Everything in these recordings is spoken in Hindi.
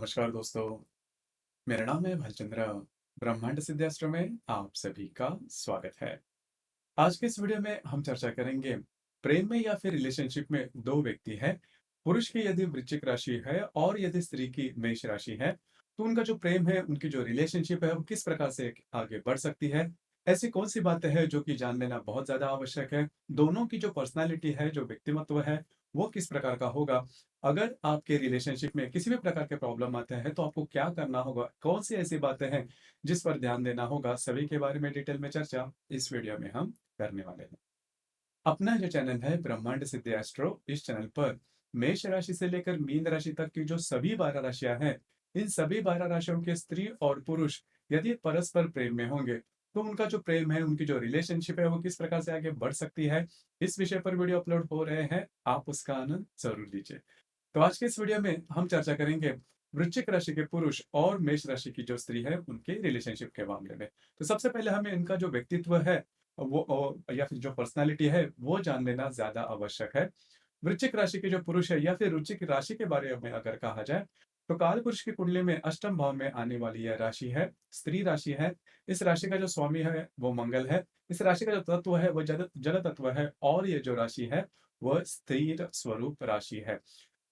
नमस्कार दोस्तों, मेरा नाम है भालचंद्र। ब्रह्मांड सिद्धास्त्र में आप सभी का स्वागत है। आज के इस वीडियो में हम चर्चा करेंगे प्रेम में या फिर रिलेशनशिप में दो व्यक्ति है। पुरुष की यदि वृश्चिक राशि है और यदि स्त्री की मेष राशि है, तो उनका जो प्रेम है, उनकी जो रिलेशनशिप है, वो किस प्रकार से आगे बढ़ सकती है। ऐसी कौन सी बातें हैं जो कि जान लेना बहुत ज्यादा आवश्यक है। दोनों की जो पर्सनालिटी है, जो व्यक्तिमत्व है, वो किस प्रकार का होगा। अगर आपके रिलेशनशिप में किसी भी प्रकार के प्रॉब्लम आते हैं तो आपको क्या करना होगा, कौन सी ऐसी बातें हैं जिस पर ध्यान देना होगा, सभी के बारे में डिटेल में चर्चा इस वीडियो में हम करने वाले हैं। अपना जो चैनल है ब्रह्मांड सिद्ध एस्ट्रो, इस चैनल पर मेष राशि से लेकर मीन राशि तक की जो सभी 12 राशियां हैं, इन सभी 12 राशियों के स्त्री और पुरुष यदि परस्पर प्रेम में होंगे तो उनका जो प्रेम है, उनकी जो रिलेशनशिप है, वो किस प्रकार से आगे बढ़ सकती है। इस विषय पर वीडियो अपलोड हो रहे हैं, आप उसका आनंद जरूर लीजिए। तो आज के इस वीडियो में हम चर्चा करेंगे वृश्चिक राशि के पुरुष और मेष राशि की जो स्त्री है, उनके रिलेशनशिप के मामले में। तो सबसे पहले हमें इनका जो व्यक्तित्व है, वो या फिर जो पर्सनालिटी है, वो जान लेना ज्यादा आवश्यक है। वृश्चिक राशि के जो पुरुष है या फिर वृश्चिक राशि के बारे में अगर कहा जाए, तो काल पुरुष की कुंडली में अष्टम भाव में आने वाली यह राशि है, स्त्री राशि है। इस राशि का जो स्वामी है वो मंगल है। इस राशि का जो तत्व है वो जल जल तत्व है, और ये जो राशि है वह स्थिर स्वरूप राशि है।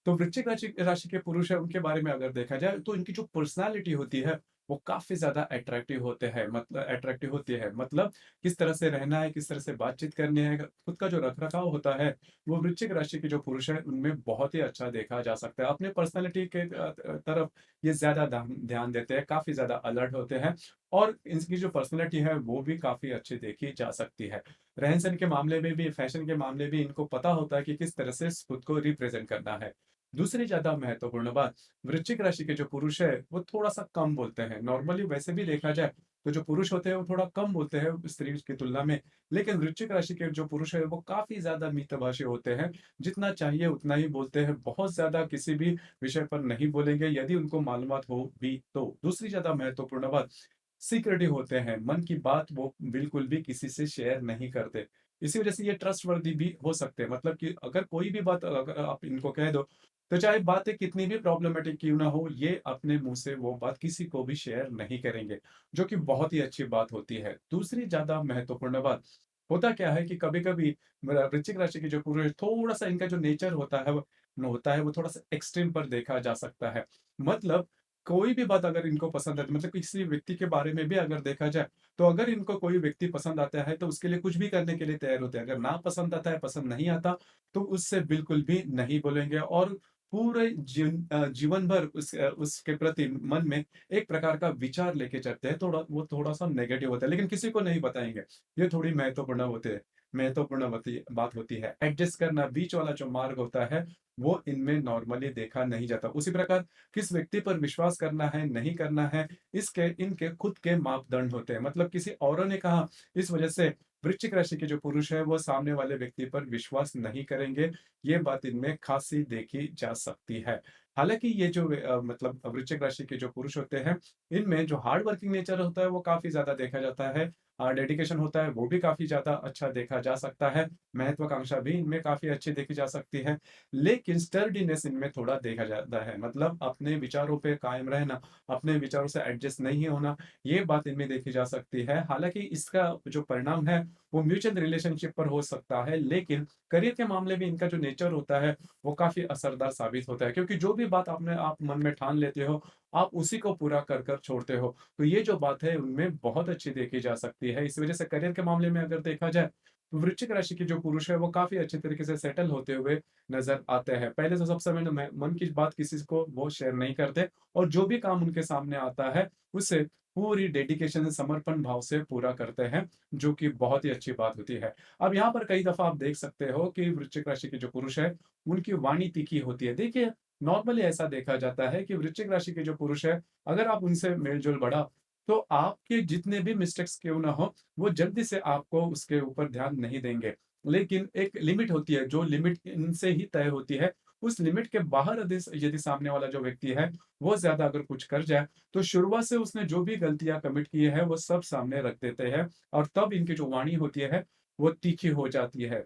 तो वृश्चिक राशि राशि के पुरुष है, उनके बारे में अगर देखा जाए तो इनकी जो पर्सनालिटी होती है वो काफी ज्यादा अट्रैक्टिव होते हैं, मतलब अट्रैक्टिव होती है, मतलब किस तरह से रहना है, किस तरह से बातचीत करनी है, खुद का जो रख रखाव होता है, वो वृश्चिक राशि के जो पुरुष है उनमें बहुत ही अच्छा देखा जा सकता है। अपने पर्सनालिटी के तरफ ये ज्यादा ध्यान देते हैं, काफी ज्यादा अलर्ट होते हैं, और इनकी जो पर्सनालिटी है वो भी काफी अच्छी देखी जा सकती है। रहन सहन के मामले में भी, फैशन के मामले भी इनको पता होता है कि किस तरह से खुद को रिप्रेजेंट करना है। दूसरी ज्यादा महत्वपूर्ण बात, वृश्चिक राशि के जो पुरुष है वो थोड़ा सा कम बोलते हैं। नॉर्मली वैसे भी देखा जाए तो जो पुरुष होते हैं वो थोड़ा कम बोलते हैं स्त्री की तुलना में, लेकिन वृश्चिक राशि के जो पुरुष है वो काफी ज्यादा मितभाषी होते हैं। जितना चाहिए उतना ही बोलते हैं, बहुत ज्यादा किसी भी विषय पर नहीं बोलेंगे यदि उनको मालूमात हो भी तो। दूसरी ज्यादा महत्वपूर्ण बात, सीक्रेटिव होते हैं, मन की बात वो बिल्कुल भी किसी से शेयर नहीं करते। इसी वजह से ये ट्रस्टवर्दी भी हो सकते हैं, मतलब कि अगर कोई भी बात अगर आप इनको कह दो, तो चाहे बातें कितनी भी प्रॉब्लमेटिक क्यों ना हो, ये अपने मुंह से वो बात किसी को भी शेयर नहीं करेंगे, जो कि बहुत ही अच्छी बात होती है। दूसरी ज्यादा महत्वपूर्ण बात, होता क्या है कि कभी कभी वृश्चिक राशि के जो पुरुष, थोड़ा सा इनका जो नेचर होता है वो थोड़ा सा एक्सट्रीम पर देखा जा सकता है। मतलब कोई भी बात अगर इनको पसंद है, मतलब किसी व्यक्ति के बारे में भी अगर देखा जाए, तो अगर इनको कोई व्यक्ति पसंद आता है तो उसके लिए कुछ भी करने के लिए तैयार होते हैं। अगर ना पसंद आता है, पसंद नहीं आता, तो उससे बिल्कुल भी नहीं बोलेंगे, और पूरे जीवन भर उसके प्रति मन में एक प्रकार का विचार लेके चलते हैं, थोड़ा वो थोड़ा सा नेगेटिव होता है, लेकिन किसी को नहीं बताएंगे। ये थोड़ी महत्वपूर्ण बात होती है। एडजस्ट करना, बीच वाला जो मार्ग होता है, वो इनमें नॉर्मली देखा नहीं जाता। उसी प्रकार किस व्यक्ति पर विश्वास करना है, नहीं करना है, इसके इनके खुद के मापदंड होते हैं। मतलब किसी औरों ने कहा, इस वजह से वृश्चिक राशि के जो पुरुष है वो सामने वाले व्यक्ति पर विश्वास नहीं करेंगे। ये बात इनमें खासी देखी जा सकती है। हालांकि ये जो मतलब वृश्चिक राशि के जो पुरुष होते हैं, इनमें जो हार्ड वर्किंग नेचर होता है वो काफी ज्यादा देखा जाता है। डेडिकेशन होता है वो भी काफी ज्यादा अच्छा देखा जा सकता है। महत्वाकांक्षा भी इनमें काफी अच्छी देखी जा सकती है। लेकिन स्टर्डीनेस इनमें थोड़ा देखा जाता है, मतलब अपने विचारों पे कायम रहना, अपने विचारों से एडजस्ट नहीं होना, ये बात इनमें देखी जा सकती है। हालांकि इसका जो परिणाम है वो म्यूचुअल रिलेशनशिप पर हो सकता है, लेकिन करियर के मामले में इनका जो नेचर होता है वो काफी असरदार साबित होता है, क्योंकि जो भी बात आपने आप मन में ठान लेते हो, आप उसी को पूरा कर कर छोड़ते हो। तो ये जो बात है उनमें बहुत अच्छी देखी जा सकती है। इस वजह से करियर के मामले में अगर देखा जाए, तो वृश्चिक राशि के जो पुरुष है वो काफी अच्छे तरीके से सेटल होते हुए नजर आते हैं। पहले तो सब समय ना मन की बात किसी को वो शेयर नहीं करते, और जो भी काम उनके सामने आता है उसे पूरी डेडिकेशन से, समर्पण भाव से पूरा करते हैं, जो कि बहुत ही अच्छी बात होती है। अब यहाँ पर कई दफा आप देख सकते हो कि वृश्चिक राशि के जो पुरुष है, उनकी वाणी तीखी होती है। देखिए, नॉर्मली ऐसा देखा जाता है कि वृश्चिक राशि के जो पुरुष है, अगर आप उनसे मेलजोल बढ़ा, तो आपके जितने भी मिस्टेक्स क्यों ना हो, वो जल्दी से आपको उसके ऊपर ध्यान नहीं देंगे। लेकिन एक लिमिट होती है, जो लिमिट इनसे ही तय होती है। उस लिमिट के बाहर यदि यदि सामने वाला जो व्यक्ति है वो ज्यादा अगर कुछ कर जाए, तो शुरुआत से उसने जो भी गलतियां कमिट की है वो सब सामने रख देते हैं, और तब इनकी जो वाणी होती है वो तीखी हो जाती है।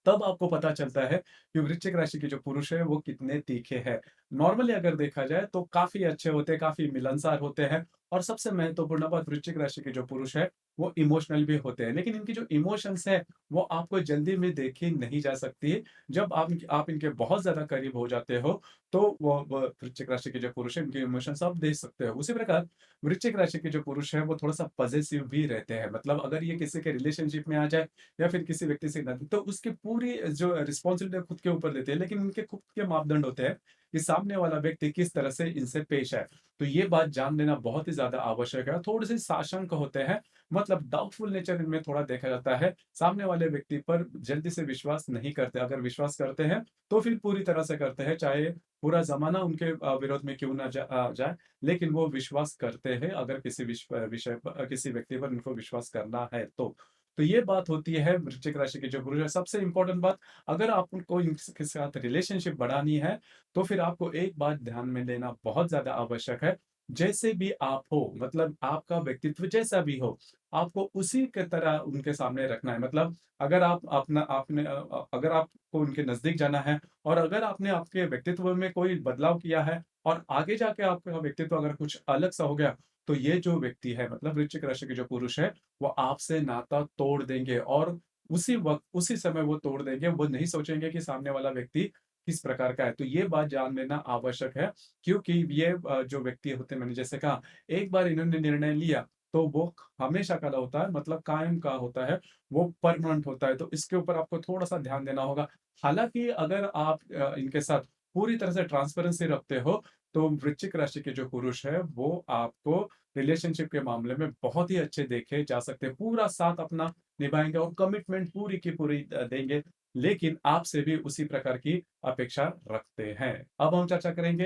तब आपको पता चलता है कि वृश्चिक राशि के जो पुरुष हैं वो कितने तीखे हैं। नॉर्मली अगर देखा जाए तो काफ़ी अच्छे होते हैं, काफ़ी मिलनसार होते हैं और सबसे महत्वपूर्ण बात वृश्चिक राशि के जो पुरुष हैं वो इमोशनल भी होते हैं। लेकिन इनकी जो इमोशंस है वो आपको जल्दी में देखी नहीं जा सकती है। जब आप इनके बहुत ज़्यादा करीब हो जाते हो तो वो वृश्चिक राशि के जो पुरुष हैं उनके इमोशंस आप देख सकते हो। उसी प्रकार वृश्चिक राशि के जो पुरुष हैं वो थोड़ा-सा पॉसेसिव भी रहते हैं। मतलब अगर ये किसी के रिलेशनशिप में आ जाए या फिर किसी व्यक्ति से नाते तो उसकी पूरी जो रिस्पॉन्सिबिलिटी खुद के ऊपर लेते हैं, लेकिन उनके खुद के मापदंड होते हैं कि सामने वाला व्यक्ति किस तरह से इनसे पेश आए। तो ये बात जान लेना बहुत ही ज़्यादा आवश्यक है। थोड़े-से साशंक होते हैं, मतलब डाउटफुल नेचर इनमें थोड़ा देखा जाता है। सामने वाले व्यक्ति पर जल्दी से विश्वास नहीं करते। अगर विश्वास करते हैं, तो फिर पूरी तरह से करते हैं, चाहे पूरा ज़माना उनके विरोध में क्यों ना जाए, लेकिन वो विश्वास करते हैं अगर किसी विषय पर किसी व्यक्ति पर उनको विश्वास करना है तो। तो ये बात होती है वृश्चिक राशि के जो पुरुष है, सबसे इम्पोर्टेंट बात, अगर आपको इनके साथ रिलेशनशिप बढ़ानी है, तो फिर आपको एक बात ध्यान में लेना बहुत ज़्यादा आवश्यक है। जैसे भी आप हो, मतलब आपका व्यक्तित्व जैसा भी हो, आपको उसी के तरह उनके सामने रखना है। मतलब अगर अगर आपको उनके नज़दीक जाना है और अगर आपने आपके व्यक्तित्व में कोई बदलाव किया है और आगे जाके आपका व्यक्तित्व अगर कुछ अलग-सा हो गया, तो ये जो व्यक्ति है, मतलब वृश्चिक राशि के जो पुरुष है, वो आपसे नाता तोड़ देंगे और उसी वक़्त, उसी समय वो तोड़ देंगे। वो नहीं सोचेंगे कि सामने वाला व्यक्ति किस प्रकार का है। तो ये बात जान लेना आवश्यक है, क्योंकि ये जो व्यक्ति होते हैं, मैंने जैसे कहा, एक बार इन्होंने निर्णय लिया, तो वो हमेशा का होता है, मतलब कायम का होता है, वो परमानेंट होता है। तो इसके ऊपर आपको थोड़ा-सा ध्यान देना होगा। हालाँकि अगर आप इनके साथ पूरी तरह से ट्रांसपेरेंसी रखते हो, तो वृश्चिक राशि के जो पुरुष हैं, वो आपको रिलेशनशिप के मामले में बहुत ही अच्छे देखे जा सकते हैं। पूरा साथ अपना निभाएँगे और कमिटमेंट पूरी की पूरी देंगे, लेकिन आपसे भी उसी प्रकार की अपेक्षा रखते हैं। अब हम चर्चा करेंगे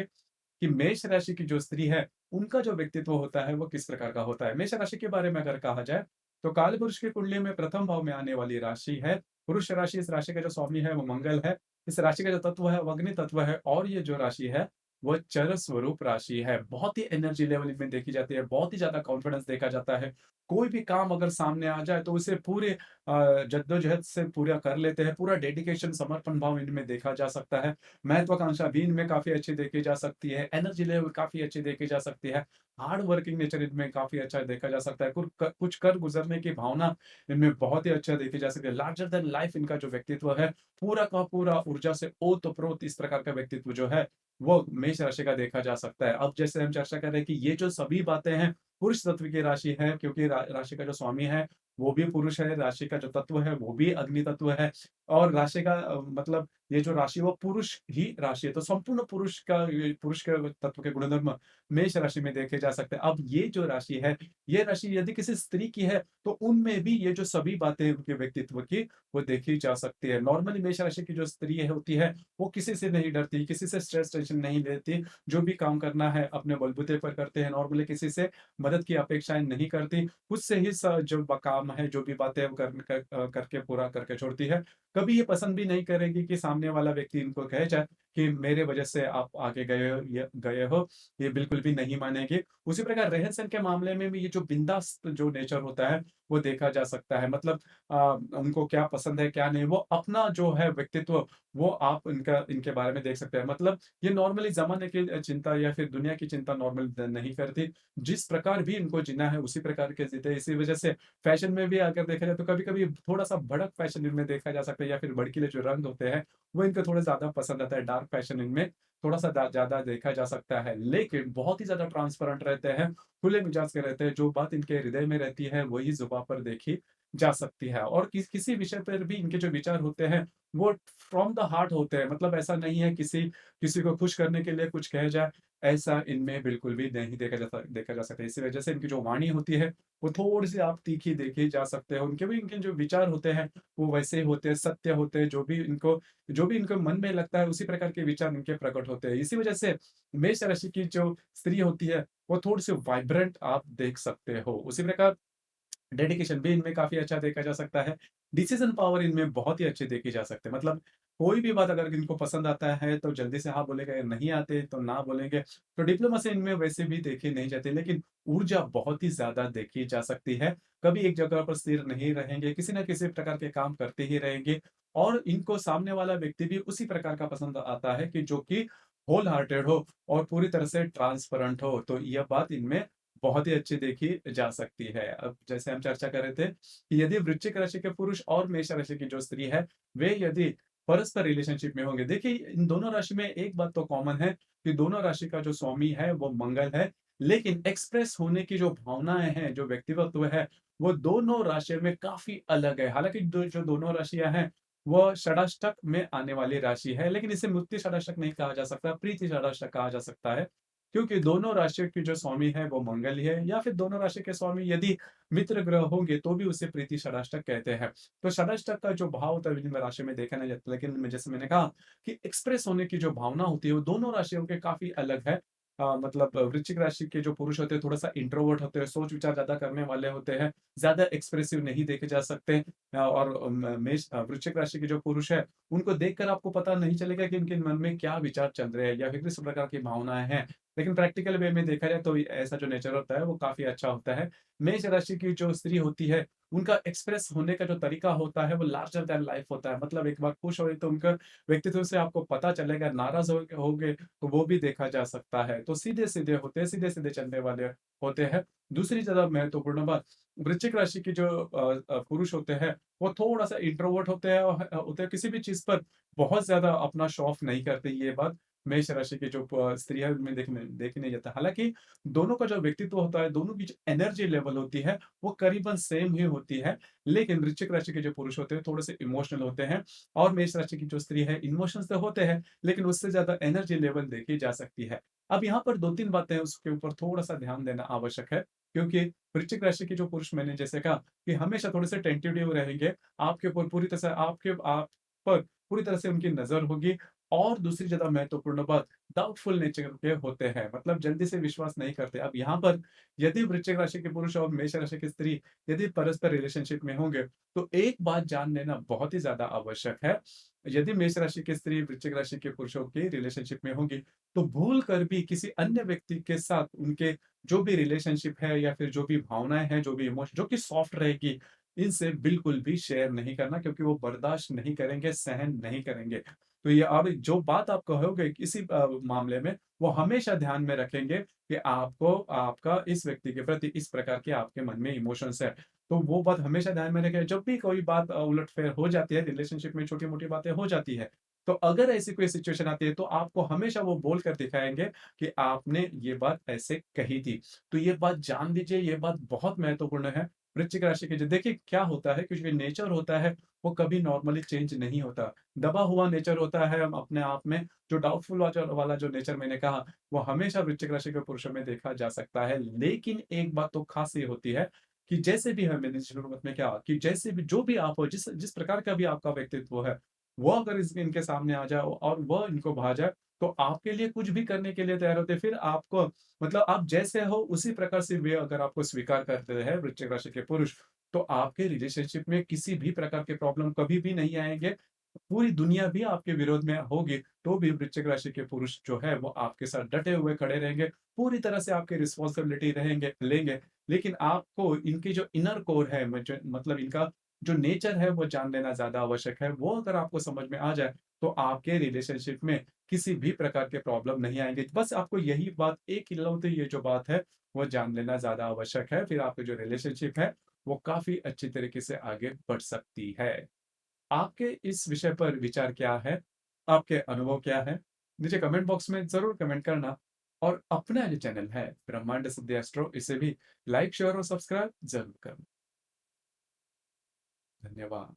कि मेष राशि की जो स्त्री है, उनका जो व्यक्तित्व होता है, वो किस प्रकार का होता है। मेष राशि के बारे में अगर कहा जाए, तो कालपुरुष की कुंडली में प्रथम भाव में आने वाली राशि है। पुरुष राशि, इस राशि का जो स्वामी है, वो मंगल है। इस राशि का जो तत्व है, वो अग्नि तत्व है और ये जो राशि है, वो चर स्वरूप राशि है। बहुत ही एनर्जी लेवल इनमें देखी जाती है, बहुत ही ज़्यादा कॉन्फिडेंस देखा जाता है। कोई भी काम अगर सामने आ जाए, तो उसे पूरे जद्दोजहद से पूरा कर लेते हैं। पूरा डेडिकेशन, समर्पण भाव इनमें देखा जा सकता है। महत्वाकांक्षा भी इनमें काफ़ी अच्छी देखी जा सकती है। एनर्जी लेवल काफ़ी अच्छी देखी जा सकती है। हार्ड वर्किंग नेचर इनमें काफ़ी अच्छा देखा जा सकता है। कुछ कर गुज़रने की भावना इनमें बहुत ही अच्छा देखी जा सकती है। लार्जर दैन लाइफ इनका जो व्यक्तित्व है, पूरा का पूरा ऊर्जा से ओत-प्रोत इस प्रकार का व्यक्तित्व जो है, वो मेष राशि का देखा जा सकता है। अब जैसे हम चर्चा कर रहे हैं कि ये जो सभी बातें हैं, पुरुष तत्व की राशि है, क्योंकि राशि का जो स्वामी है, वो भी पुरुष है, राशि का जो तत्व है, वो भी अग्नि तत्व है और राशि का मतलब ये जो राशि है वो पुरुष ही राशि है। तो संपूर्ण पुरुष के तत्व के गुणधर्म मेष राशि में देखे जा सकते हैं। अब ये जो राशि है, ये राशि यदि किसी स्त्री की है, तो उनमें भी ये जो सभी बातें उनके व्यक्तित्व की, वो देखी जा सकती है। नॉर्मली मेष राशि की जो स्त्री है होती है, वो किसी से नहीं डरती, किसी से स्ट्रेस टेंशन नहीं लेती। जो भी काम करना है अपने बलबूते पर करते हैं। नॉर्मली किसी से मदद की अपेक्षाएँ नहीं करती। खुद से ही जो काम है, जो भी बातें वो करके पूरा करके छोड़ती है। कभी ये पसंद भी नहीं करेगी कि सामने वाला व्यक्ति इनको कहे जाए कि मेरे वजह से आप आगे गए हो, ये बिल्कुल भी नहीं मानेगी। उसी प्रकार रहन-सहन के मामले में भी ये जो बिंदास जो नेचर होता है, वो देखा जा सकता है। मतलब उनको क्या पसंद है, क्या नहीं, वो अपना जो है व्यक्तित्व, वो आप इनका इनके बारे में देख सकते हैं। मतलब ये नॉर्मली ज़माने की चिंता या फिर दुनिया की चिंता नॉर्मली नहीं करती। जिस प्रकार भी इनको जीना है, उसी प्रकार के जीते हैं। इसी वजह से फैशन में भी अगर देखा जाए तो कभी-कभी थोड़ा-सा भड़क फैशन इनमें देखा जा सकता है या फिर भड़कीले जो रंग होते हैं, वो इनको थोड़े ज़्यादा पसंद आता है। डार्क फैशन इनमें थोड़ा-सा ज़्यादा देखा जा सकता है। लेकिन बहुत ही ज़्यादा ट्रांसपेरेंट रहते हैं, खुले मिजाज के रहते हैं। जो बात इनके हृदय में रहती है, वही ज़ुबान पर देखी जा सकती है और किसी विषय पर भी इनके जो विचार होते हैं, वो फ्रॉम द हार्ट होते हैं। मतलब ऐसा नहीं है किसी किसी को खुश करने के लिए कुछ कह जाए, ऐसा इनमें बिल्कुल भी नहीं देखा जा सकता। इसी वजह से इनकी जो वाणी होती है, वो थोड़ी-सी आप तीखी देखी जा सकते हो। इनके जो विचार होते हैं, वो वैसे ही होते हैं, सत्य होते हैं। जो भी इनको मन में लगता है, उसी प्रकार के विचार इनके प्रकट होते हैं। इसी वजह से मेष राशि की जो स्त्री होती है, वो थोड़ी-सी वाइब्रेंट आप देख सकते हो। उसी प्रकार डेडिकेशन भी इनमें काफ़ी अच्छा देखा जा सकता है। डिसीज़न पावर इनमें बहुत ही अच्छे देखे जा सकते हैं। मतलब कोई भी बात अगर इनको पसंद आता है तो जल्दी से हाँ बोलेंगे, अगर नहीं आते तो ना बोलेंगे। तो डिप्लोमेसी इनमें वैसे भी देखी नहीं जाती, लेकिन ऊर्जा बहुत ही ज़्यादा देखी जा सकती है। कभी एक जगह पर स्थिर नहीं रहेंगे, किसी न किसी प्रकार के काम करते ही रहेंगे और इनको सामने वाला व्यक्ति भी उसी प्रकार का पसंद आता है कि जो कि होल हार्टेड हो और पूरी तरह से ट्रांसपेरेंट हो। तो यह बात इनमें बहुत ही अच्छी देखी जा सकती है। अब जैसे हम चर्चा कर रहे थे कि यदि वृश्चिक राशि के पुरुष और मेष राशि की जो स्त्री है, वे यदि परस्पर रिलेशनशिप में होंगे। देखिए, इन दोनों राशि में एक बात तो कॉमन है कि दोनों राशि का जो स्वामी है, वो मंगल है। लेकिन एक्सप्रेस होने की जो भावनाएँ हैं, जो व्यक्तित्व है, वो दोनों राशियों में काफ़ी अलग है। हालाँकि जो दोनों राशियाँ हैं, वो षडाष्टक में आने वाली राशि है, लेकिन इसे मुक्ति षडाष्टक नहीं कहा जा सकता, प्रीति षडाष्टक कहा जा सकता है। क्योंकि दोनों राशियों की जो स्वामी है, वो मंगल ही है, या फिर दोनों राशि के स्वामी यदि मित्र ग्रह होंगे, तो भी उसे प्रीति षडाष्टक कहते हैं। तो षडाष्टक का जो भाव होता है विभिन्न राशि में देखा नहीं जाता, लेकिन जैसे मैंने कहा कि एक्सप्रेस होने की जो भावना होती है, वो दोनों राशियों के काफ़ी अलग है। मतलब वृश्चिक राशि के जो पुरुष होते हैं, थोड़ा-सा इंट्रोवर्ट होते हैं, सोच-विचार ज़्यादा करने वाले होते हैं, ज़्यादा एक्सप्रेसिव नहीं देखे जा सकते। और वृश्चिक राशि के जो पुरुष हैं, उनको देखकर आपको पता नहीं चलेगा कि उनके मन में क्या विचार चल रहे हैं या फिर किस प्रकार की भावनाएँ हैं। लेकिन प्रैक्टिकल वे में देखा जाए तो ऐसा जो नेचर होता है, वो काफ़ी अच्छा होता है। मेष राशि की जो स्त्री होती है, उनका एक्सप्रेस होने का जो तरीका होता है, वो लार्जर दैन लाइफ होता है। मतलब एक बार खुश हुए तो उनका व्यक्तित्व से आपको पता चलेगा, नाराज़ हो होंगे तो वो भी देखा जा सकता है। तो सीधे-सीधे होते हैं, सीधे-सीधे चलने वाले होते हैं। दूसरी ज़्यादा महत्वपूर्ण बात, वृश्चिक राशि के जो पुरुष होते हैं, वो थोड़ा-सा इंट्रोवर्ट होते हैं होते हैं, किसी भी चीज़ पर बहुत ज़्यादा अपना शो ऑफ नहीं करते, ये बात मेष राशि की जो स्त्री है उनमें देखी नहीं जाता। हालाँकि दोनों का जो व्यक्तित्व होता है, दोनों की जो एनर्जी लेवल होती है, वो करीबन सेम ही होती है। लेकिन वृश्चिक राशि के जो पुरुष होते हैं, थोड़े-से इमोशनल होते हैं और मेष राशि की जो स्त्री है, इमोशंस तो होते हैं, लेकिन उससे ज़्यादा एनर्जी लेवल देखी जा सकती है। अब यहाँ पर 2-3 बातें हैं, उसके ऊपर थोड़ा-सा ध्यान देना आवश्यक है, क्योंकि वृश्चिक राशि के जो पुरुष, मैंने जैसे कहा कि हमेशा थोड़े-से टेंटेटिव रहेंगे, आपके ऊपर पूरी तरह से आप पर पूरी तरह से उनकी नज़र होगी। और दूसरी ज़्यादा महत्वपूर्ण बात, डाउटफुल नेचर के होते हैं, मतलब जल्दी से विश्वास नहीं करते। अब यहाँ पर यदि वृश्चिक राशि के पुरुष और मेष राशि की स्त्री यदि परस्पर रिलेशनशिप में होंगे, तो एक बात जान लेना बहुत ही ज़्यादा आवश्यक है। यदि मेष राशि की स्त्री वृश्चिक राशि के पुरुषों की रिलेशनशिप में होंगी, तो भूल कर भी किसी अन्य व्यक्ति के साथ उनके जो भी रिलेशनशिप है या फिर जो भी भावनाएँ हैं, जो भी इमोशन जो कि सॉफ्ट रहेगी, इनसे बिल्कुल भी शेयर नहीं करना, क्योंकि वो बर्दाश्त नहीं करेंगे, सहन नहीं करेंगे। तो ये अब जो बात आप कहोगे किसी मामले में, वो हमेशा ध्यान में रखेंगे कि आपको आपका इस व्यक्ति के प्रति इस प्रकार के आपके मन में इमोशंस है। तो वो बात हमेशा ध्यान में रखें, जब भी कोई बात उलट-फेर हो जाती है, रिलेशनशिप में छोटी-मोटी बातें हो जाती है, तो अगर ऐसी कोई सिचुएशन आती है, तो आपको हमेशा वो बोल कर दिखाएँगे कि आपने ये बात ऐसे कही थी। तो ये बात जान लीजिए, ये बात बहुत महत्वपूर्ण है। वृश्चिक राशि के जो देखिए क्या होता है कि जो नेचर होता है, वो कभी नॉर्मली चेंज नहीं होता। दबा हुआ नेचर होता है अपने आप में, जो डाउटफुल वाला जो नेचर मैंने कहा, वो हमेशा वृश्चिक राशि के पुरुषों में देखा जा सकता है। लेकिन एक बात तो ख़ास ये होती है कि जैसे भी है, मैंने शुरुआत में कहा कि जैसे भी जो भी आप हो, जिस जिस प्रकार का भी आपका व्यक्तित्व है, वो अगर इनके सामने आ जाए और वह इनको भा जाए, तो आपके लिए कुछ भी करने के लिए तैयार होते हैं। फिर आपको मतलब आप जैसे हो उसी प्रकार से वे अगर आपको स्वीकार करते हैं वृश्चिक राशि के पुरुष, तो आपके रिलेशनशिप में किसी भी प्रकार के प्रॉब्लम कभी भी नहीं आएँगे। पूरी दुनिया भी आपके विरोध में होगी, तो भी वृश्चिक राशि के पुरुष जो है वो आपके साथ डटे हुए खड़े रहेंगे, पूरी तरह से आपकी रिस्पॉन्सिबिलिटी रहेंगे लेंगे। लेकिन आपको इनकी जो इनर कोर है, मतलब इनका जो नेचर है, वो जान लेना ज़्यादा आवश्यक है। वो अगर आपको समझ में आ जाए, तो आपके रिलेशनशिप में किसी भी प्रकार के प्रॉब्लम नहीं आएँगे। बस आपको यही बात, एक इकलौती ये जो बात है, वो जान लेना ज़्यादा आवश्यक है। फिर आपकी जो रिलेशनशिप है, वो काफ़ी अच्छी तरीके से आगे बढ़ सकती है। आपके इस विषय पर विचार क्या है? आपके अनुभव क्या हैं? नीचे कमेंट बॉक्स में ज़रूर कमेंट करना और अपना जो चैनल है ब्रह्मांड सिद्धि एस्ट्रो, इसे भी लाइक, शेयर और सब्सक्राइब ज़रूर करना। धन्यवाद।